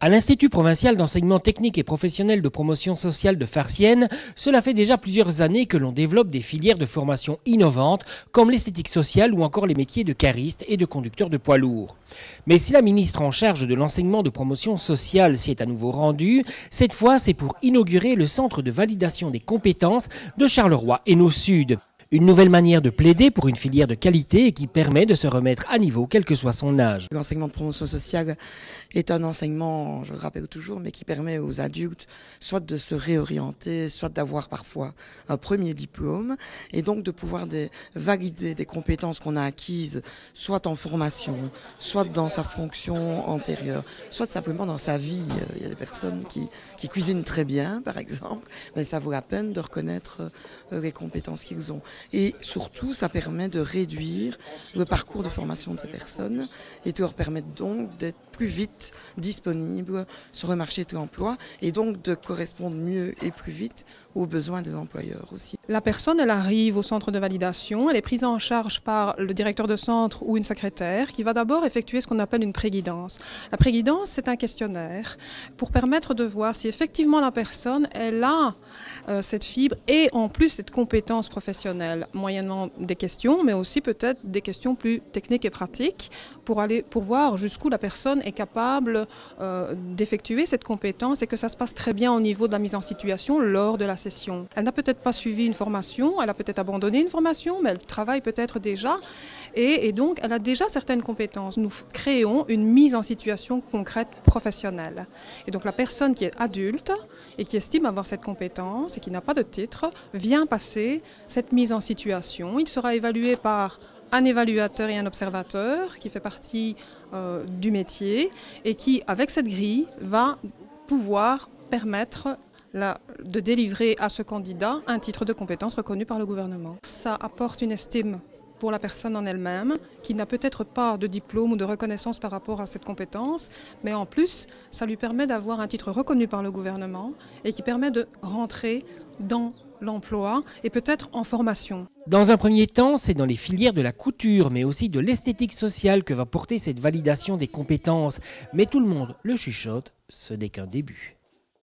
À l'Institut provincial d'enseignement technique et professionnel de promotion sociale de Farciennes, cela fait déjà plusieurs années que l'on développe des filières de formation innovantes comme l'esthétique sociale ou encore les métiers de cariste et de conducteur de poids lourds. Mais si la ministre en charge de l'enseignement de promotion sociale s'y est à nouveau rendue, cette fois c'est pour inaugurer le centre de validation des compétences de Charleroi et nos Sud. Une nouvelle manière de plaider pour une filière de qualité et qui permet de se remettre à niveau quel que soit son âge. L'enseignement de promotion sociale est un enseignement, je le rappelle toujours, mais qui permet aux adultes soit de se réorienter, soit d'avoir parfois un premier diplôme et donc de pouvoir valider des compétences qu'on a acquises, soit en formation, soit dans sa fonction antérieure, soit simplement dans sa vie. Il y a des personnes qui cuisinent très bien, par exemple, mais ça vaut la peine de reconnaître les compétences qu'ils ont. Et surtout, ça permet de réduire le parcours de formation de ces personnes et de leur permettre donc d'être plus vite disponibles sur le marché de l'emploi et donc de correspondre mieux et plus vite aux besoins des employeurs aussi. La personne, elle arrive au centre de validation, elle est prise en charge par le directeur de centre ou une secrétaire qui va d'abord effectuer ce qu'on appelle une préguidance. La préguidance, c'est un questionnaire pour permettre de voir si effectivement la personne, elle a cette fibre et en plus cette compétence professionnelle, moyennant des questions, mais aussi peut-être des questions plus techniques et pratiques pour voir jusqu'où la personne est capable d'effectuer cette compétence et que ça se passe très bien au niveau de la mise en situation lors de la session. Elle n'a peut-être pas suivi une formation, elle a peut-être abandonné une formation, mais elle travaille peut-être déjà et donc elle a déjà certaines compétences. Nous créons une mise en situation concrète professionnelle. Et donc la personne qui est adulte et qui estime avoir cette compétence et qui n'a pas de titre vient passer cette mise en situation. Il sera évalué par un évaluateur et un observateur qui fait partie du métier et qui, avec cette grille, va pouvoir permettre de délivrer à ce candidat un titre de compétence reconnu par le gouvernement. Ça apporte une estime pour la personne en elle-même, qui n'a peut-être pas de diplôme ou de reconnaissance par rapport à cette compétence, mais en plus, ça lui permet d'avoir un titre reconnu par le gouvernement et qui permet de rentrer dans l'emploi et peut-être en formation. Dans un premier temps, c'est dans les filières de la couture, mais aussi de l'esthétique sociale que va porter cette validation des compétences. Mais tout le monde le chuchote, ce n'est qu'un début.